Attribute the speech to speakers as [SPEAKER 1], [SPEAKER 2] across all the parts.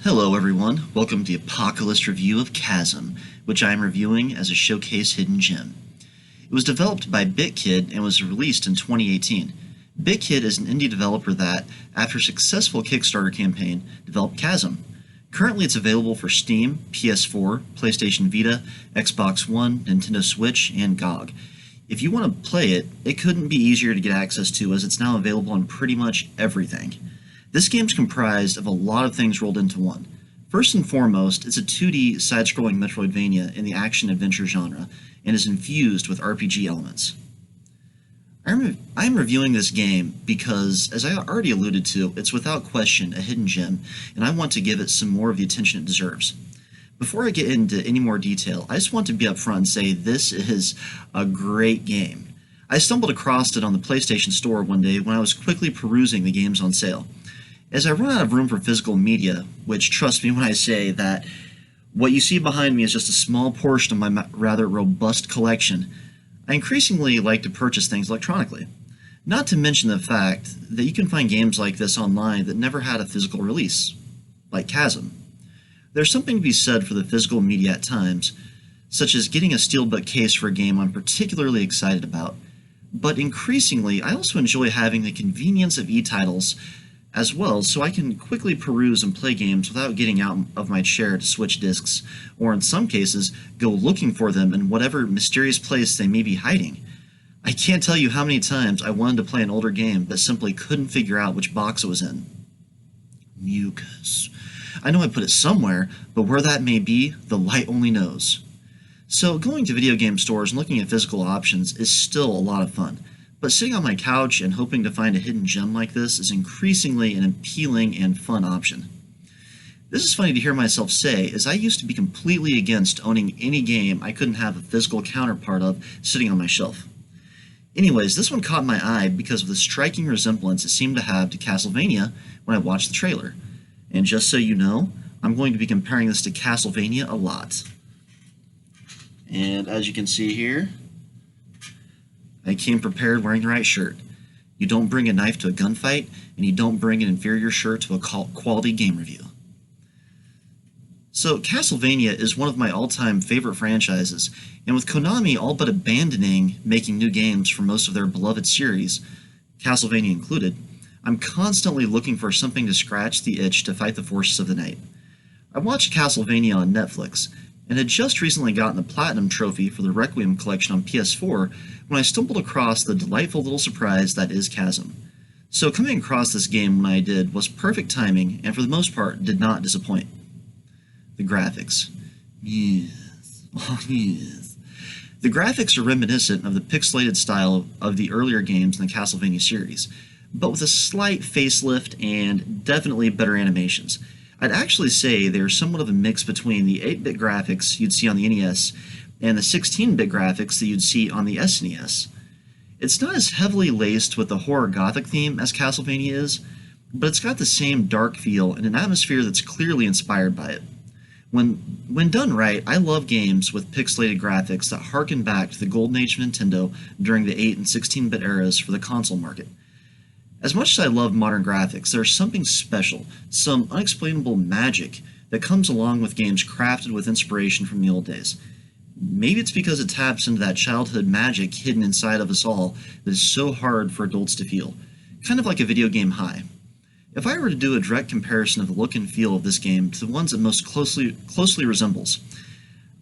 [SPEAKER 1] Hello everyone, welcome to the Apocalyst review of Chasm, which I am reviewing as a showcase hidden gem. It was developed by BitKid and was released in 2018. BitKid is an indie developer that, after a successful Kickstarter campaign, developed Chasm. Currently it's available for Steam, PS4, PlayStation Vita, Xbox One, Nintendo Switch, and GOG. If you want to play it, it couldn't be easier to get access to as it's now available on pretty much everything. This game's comprised of a lot of things rolled into one. First and foremost, it's a 2D side-scrolling Metroidvania in the action-adventure genre, and is infused with RPG elements. I'm reviewing this game because, as I already alluded to, it's without question a hidden gem, and I want to give it some more of the attention it deserves. Before I get into any more detail, I just want to be upfront and say this is a great game. I stumbled across it on the PlayStation Store one day when I was quickly perusing the games on sale. As I run out of room for physical media, which trust me when I say that what you see behind me is just a small portion of my rather robust collection, I increasingly like to purchase things electronically. Not to mention the fact that you can find games like this online that never had a physical release, like Chasm. There's something to be said for the physical media at times, such as getting a steelbook case for a game I'm particularly excited about. But increasingly, I also enjoy having the convenience of e-titles as well, so I can quickly peruse and play games without getting out of my chair to switch discs, or in some cases, go looking for them in whatever mysterious place they may be hiding. I can't tell you how many times I wanted to play an older game but simply couldn't figure out which box it was in. Mucus. I know I put it somewhere, but where that may be, the light only knows. So going to video game stores and looking at physical options is still a lot of fun. But sitting on my couch and hoping to find a hidden gem like this is increasingly an appealing and fun option. This is funny to hear myself say, as I used to be completely against owning any game I couldn't have a physical counterpart of sitting on my shelf. Anyways, this one caught my eye because of the striking resemblance it seemed to have to Castlevania when I watched the trailer. And just so you know, I'm going to be comparing this to Castlevania a lot. And as you can see here, I came prepared wearing the right shirt. You don't bring a knife to a gunfight, and you don't bring an inferior shirt to a quality game review. So Castlevania is one of my all-time favorite franchises, and with Konami all but abandoning making new games for most of their beloved series, Castlevania included, I'm constantly looking for something to scratch the itch to fight the forces of the night. I watched Castlevania on Netflix, and had just recently gotten the Platinum Trophy for the Requiem collection on PS4 when I stumbled across the delightful little surprise that is Chasm. So coming across this game when I did was perfect timing, and for the most part did not disappoint. The graphics. Yes. Oh, yes. The graphics are reminiscent of the pixelated style of the earlier games in the Castlevania series, but with a slight facelift and definitely better animations. I'd actually say they're somewhat of a mix between the 8-bit graphics you'd see on the NES and the 16-bit graphics that you'd see on the SNES. It's not as heavily laced with the horror gothic theme as Castlevania is, but it's got the same dark feel and an atmosphere that's clearly inspired by it. When done right, I love games with pixelated graphics that harken back to the golden age of Nintendo during the 8 and 16-bit eras for the console market. As much as I love modern graphics, there's something special, some unexplainable magic that comes along with games crafted with inspiration from the old days. Maybe it's because it taps into that childhood magic hidden inside of us all that is so hard for adults to feel, kind of like a video game high. If I were to do a direct comparison of the look and feel of this game to the ones it most closely resembles,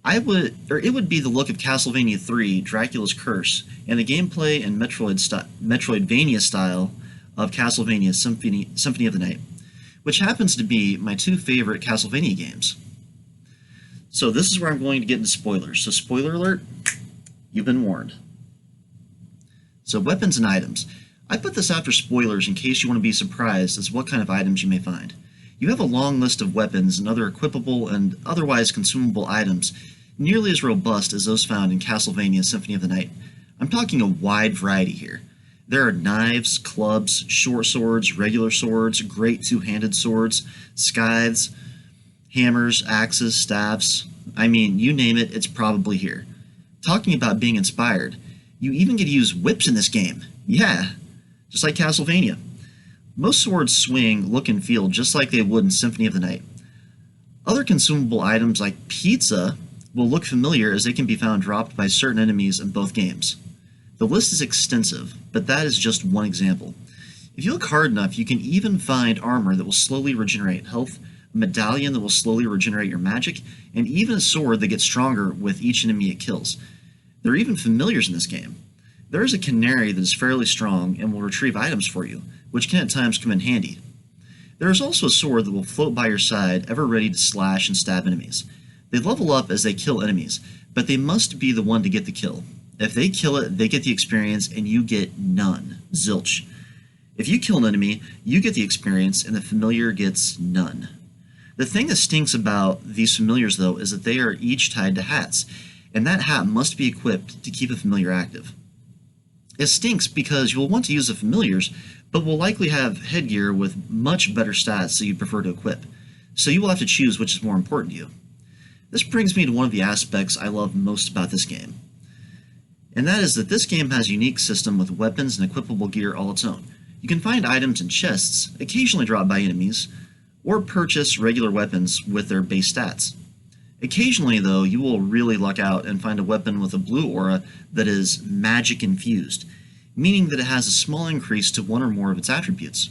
[SPEAKER 1] it would be the look of Castlevania 3, Dracula's Curse, and the gameplay and Metroidvania style of Castlevania Symphony of the Night, which happens to be my two favorite Castlevania games. So this is where I'm going to get into spoilers. So spoiler alert, you've been warned. So weapons and items. I put this after spoilers in case you want to be surprised as what kind of items you may find. You have a long list of weapons and other equipable and otherwise consumable items, nearly as robust as those found in Castlevania Symphony of the Night. I'm talking a wide variety here. There are knives, clubs, short swords, regular swords, great two-handed swords, scythes, hammers, axes, staffs. I mean, you name it, it's probably here. Talking about being inspired, you even get to use whips in this game. Yeah, just like Castlevania. Most swords swing, look, and feel just like they would in Symphony of the Night. Other consumable items like pizza will look familiar as they can be found dropped by certain enemies in both games. The list is extensive, but that is just one example. If you look hard enough, you can even find armor that will slowly regenerate health, a medallion that will slowly regenerate your magic, and even a sword that gets stronger with each enemy it kills. There are even familiars in this game. There is a canary that is fairly strong and will retrieve items for you, which can at times come in handy. There is also a sword that will float by your side, ever ready to slash and stab enemies. They level up as they kill enemies, but they must be the one to get the kill. If they kill it, they get the experience and you get none. Zilch. If you kill an enemy, you get the experience and the familiar gets none. The thing that stinks about these familiars, though, is that they are each tied to hats, and that hat must be equipped to keep a familiar active. It stinks because you will want to use the familiars, but will likely have headgear with much better stats that you prefer to equip, so you will have to choose which is more important to you. This brings me to one of the aspects I love most about this game, and that is that this game has a unique system with weapons and equipable gear all its own. You can find items in chests, occasionally dropped by enemies, or purchase regular weapons with their base stats. Occasionally, though, you will really luck out and find a weapon with a blue aura that is magic infused, meaning that it has a small increase to one or more of its attributes.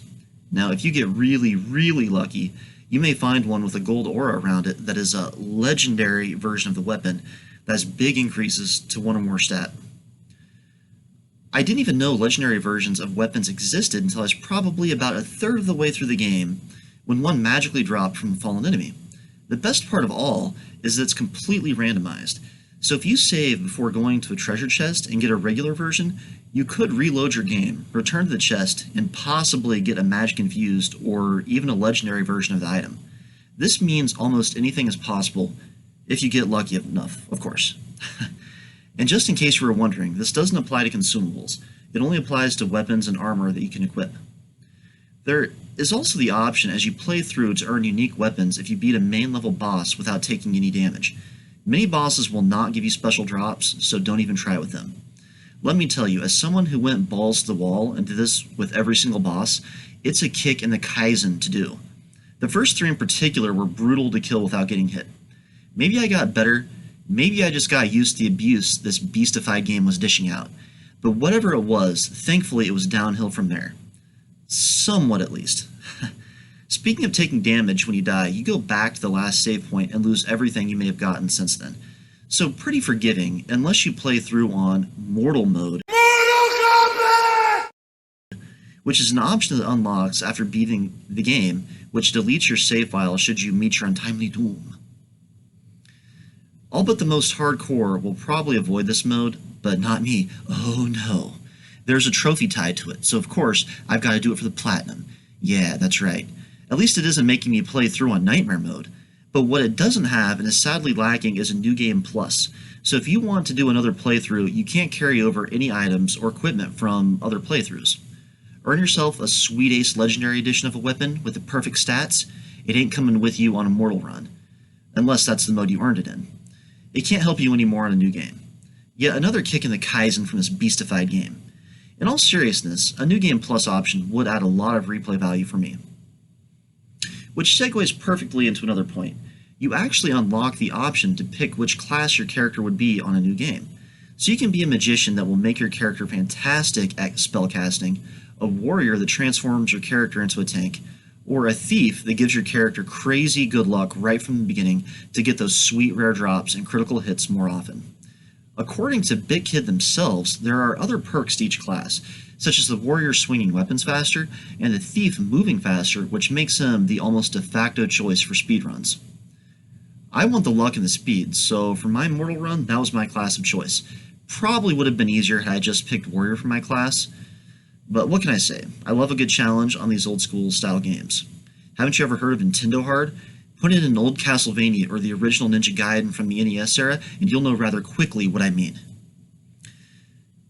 [SPEAKER 1] Now, if you get really, really lucky, you may find one with a gold aura around it that is a legendary version of the weapon that has big increases to one or more stat. I didn't even know legendary versions of weapons existed until I was probably about a third of the way through the game when one magically dropped from a fallen enemy. The best part of all is that it's completely randomized, so if you save before going to a treasure chest and get a regular version, you could reload your game, return to the chest, and possibly get a magic infused or even a legendary version of the item. This means almost anything is possible if you get lucky enough, of course. And just in case you were wondering, this doesn't apply to consumables. It only applies to weapons and armor that you can equip. There is also the option as you play through to earn unique weapons if you beat a main level boss without taking any damage. Many bosses will not give you special drops, so don't even try with them. Let me tell you, as someone who went balls to the wall and did this with every single boss, it's a kick in the Kaizen to do. The first three in particular were brutal to kill without getting hit. Maybe I got better, maybe I just got used to the abuse this beastified game was dishing out. But whatever it was, thankfully it was downhill from there. Somewhat, at least. Speaking of taking damage when you die, you go back to the last save point and lose everything you may have gotten since then. So pretty forgiving, unless you play through on Mortal Mode, which is an option that unlocks after beating the game, which deletes your save file should you meet your untimely doom. All but the most hardcore will probably avoid this mode, but not me. Oh no. There's a trophy tied to it, so of course I've got to do it for the platinum. Yeah, that's right. At least it isn't making me play through on Nightmare mode. But what it doesn't have, and is sadly lacking, is a New Game Plus. So if you want to do another playthrough, you can't carry over any items or equipment from other playthroughs. Earn yourself a sweet ace legendary edition of a weapon with the perfect stats. It ain't coming with you on a mortal run. Unless that's the mode you earned it in. It can't help you anymore on a new game. Yet another kick in the Kaizen from this beastified game. In all seriousness, a New Game Plus option would add a lot of replay value for me. Which segues perfectly into another point. You actually unlock the option to pick which class your character would be on a new game. So you can be a magician that will make your character fantastic at spellcasting, a warrior that transforms your character into a tank, or a thief that gives your character crazy good luck right from the beginning to get those sweet rare drops and critical hits more often. According to BitKid themselves, there are other perks to each class, such as the warrior swinging weapons faster and the thief moving faster, which makes him the almost de facto choice for speedruns. I want the luck and the speed, so for my mortal run, that was my class of choice. Probably would have been easier had I just picked warrior for my class, but what can I say? I love a good challenge on these old school style games. Haven't you ever heard of Nintendo Hard? Put in an old Castlevania or the original Ninja Gaiden from the NES era, and you'll know rather quickly what I mean.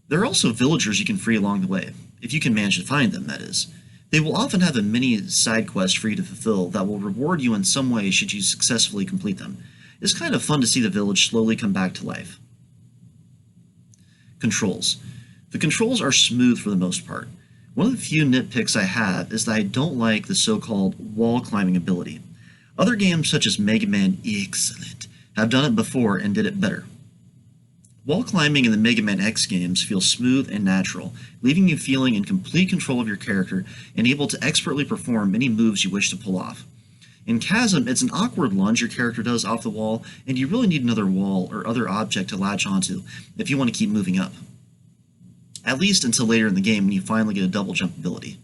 [SPEAKER 1] There are also villagers you can free along the way, if you can manage to find them, that is. They will often have a mini side quest for you to fulfill that will reward you in some way should you successfully complete them. It's kind of fun to see the village slowly come back to life. Controls. The controls are smooth for the most part. One of the few nitpicks I have is that I don't like the so-called wall climbing ability. Other games such as Mega Man Excellent have done it before and did it better. Wall climbing in the Mega Man X games feels smooth and natural, leaving you feeling in complete control of your character and able to expertly perform any moves you wish to pull off. In Chasm, it's an awkward lunge your character does off the wall, and you really need another wall or other object to latch onto if you want to keep moving up. At least until later in the game when you finally get a double jump ability.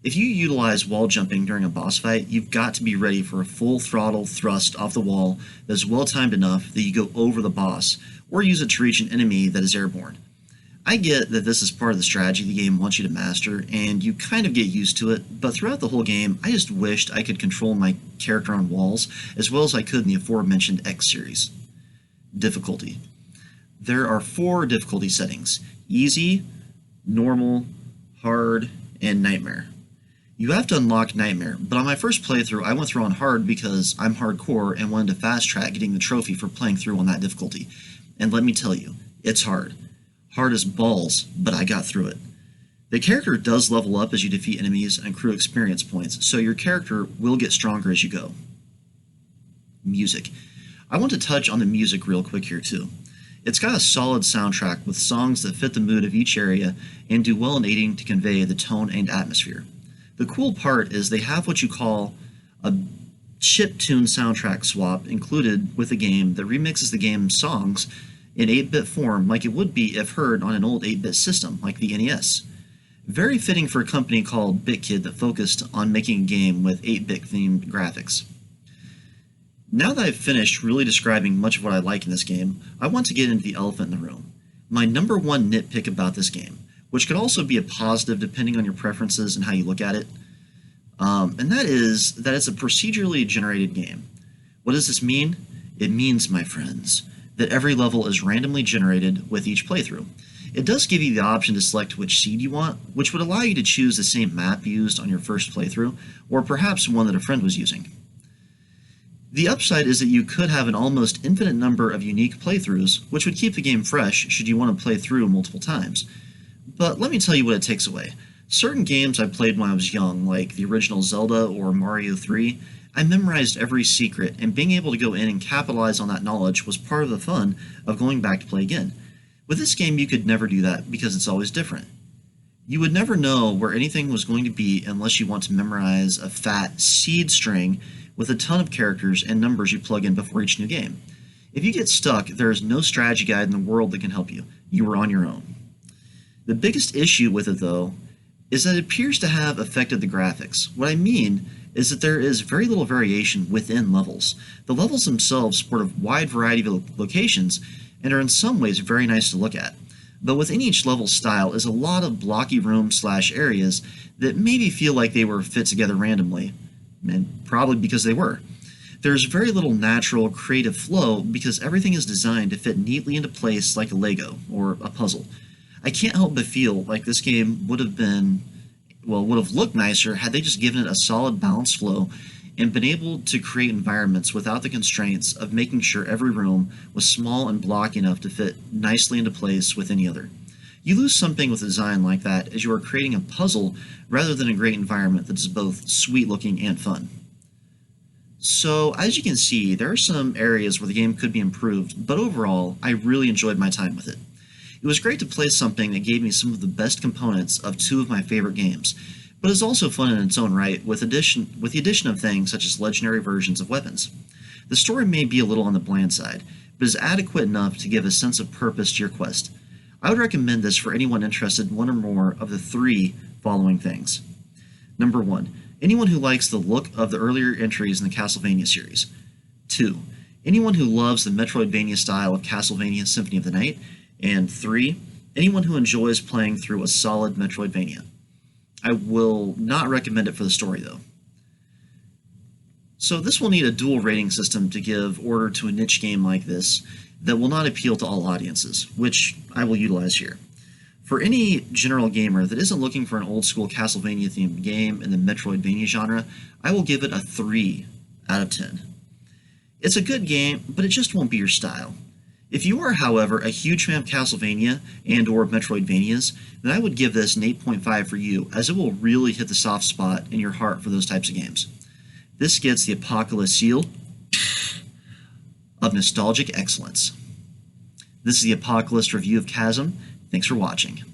[SPEAKER 1] If you utilize wall jumping during a boss fight, you've got to be ready for a full throttle thrust off the wall that is well timed enough that you go over the boss, or use it to reach an enemy that is airborne. I get that this is part of the strategy the game wants you to master, and you kind of get used to it, but throughout the whole game, I just wished I could control my character on walls as well as I could in the aforementioned X series. Difficulty. There are 4 difficulty settings: Easy, Normal, Hard, and Nightmare. You have to unlock Nightmare, but on my first playthrough I went through on Hard because I'm hardcore and wanted to fast track getting the trophy for playing through on that difficulty. And let me tell you, it's hard. Hard as balls, but I got through it. The character does level up as you defeat enemies and accrue experience points, so your character will get stronger as you go. Music. I want to touch on the music real quick here too. It's got a solid soundtrack with songs that fit the mood of each area and do well in aiding to convey the tone and atmosphere. The cool part is they have what you call a chiptune soundtrack swap included with the game that remixes the game's songs in 8-bit form like it would be if heard on an old 8-bit system like the NES. Very fitting for a company called BitKid that focused on making a game with 8-bit themed graphics. Now that I've finished really describing much of what I like in this game, I want to get into the elephant in the room. My number one nitpick about this game, which could also be a positive depending on your preferences and how you look at it, and that is that it's a procedurally generated game. What does this mean? It means, my friends, that every level is randomly generated with each playthrough. It does give you the option to select which seed you want, which would allow you to choose the same map used on your first playthrough, or perhaps one that a friend was using. The upside is that you could have an almost infinite number of unique playthroughs, which would keep the game fresh should you want to play through multiple times. But let me tell you what it takes away. Certain games I played when I was young, like the original Zelda or Mario 3, I memorized every secret, and being able to go in and capitalize on that knowledge was part of the fun of going back to play again. With this game, you could never do that because it's always different. You would never know where anything was going to be unless you want to memorize a fat seed string with a ton of characters and numbers you plug in before each new game. If you get stuck, there is no strategy guide in the world that can help you. You are on your own. The biggest issue with it, though, is that it appears to have affected the graphics. What I mean is that there is very little variation within levels. The levels themselves support a wide variety of locations and are in some ways very nice to look at. But within each level style is a lot of blocky rooms/areas that maybe feel like they were fit together randomly, and probably because they were. There's very little natural, creative flow because everything is designed to fit neatly into place like a Lego or a puzzle. I can't help but feel like this game would have looked nicer had they just given it a solid balanced flow and been able to create environments without the constraints of making sure every room was small and blocky enough to fit nicely into place with any other. You lose something with a design like that as you are creating a puzzle rather than a great environment that is both sweet looking and fun. So, as you can see, there are some areas where the game could be improved, but overall, I really enjoyed my time with it. It was great to play something that gave me some of the best components of 2 of my favorite games, but is also fun in its own right with the addition of things such as legendary versions of weapons. The story may be a little on the bland side, but is adequate enough to give a sense of purpose to your quest. I would recommend this for anyone interested in one or more of the 3 following things. Number 1. Anyone who likes the look of the earlier entries in the Castlevania series. 2. Anyone who loves the Metroidvania style of Castlevania Symphony of the Night. And 3. Anyone who enjoys playing through a solid Metroidvania. I will not recommend it for the story, though. So this will need a dual rating system to give order to a niche game like this that will not appeal to all audiences, which I will utilize here. For any general gamer that isn't looking for an old-school Castlevania-themed game in the Metroidvania genre, I will give it a 3 out of 10. It's a good game, but it just won't be your style. If you are, however, a huge fan of Castlevania and or Metroidvanias, then I would give this an 8.5 for you, as it will really hit the soft spot in your heart for those types of games. This gets the Apocalyst seal of nostalgic excellence. This is the Apocalyst review of Chasm. Thanks for watching.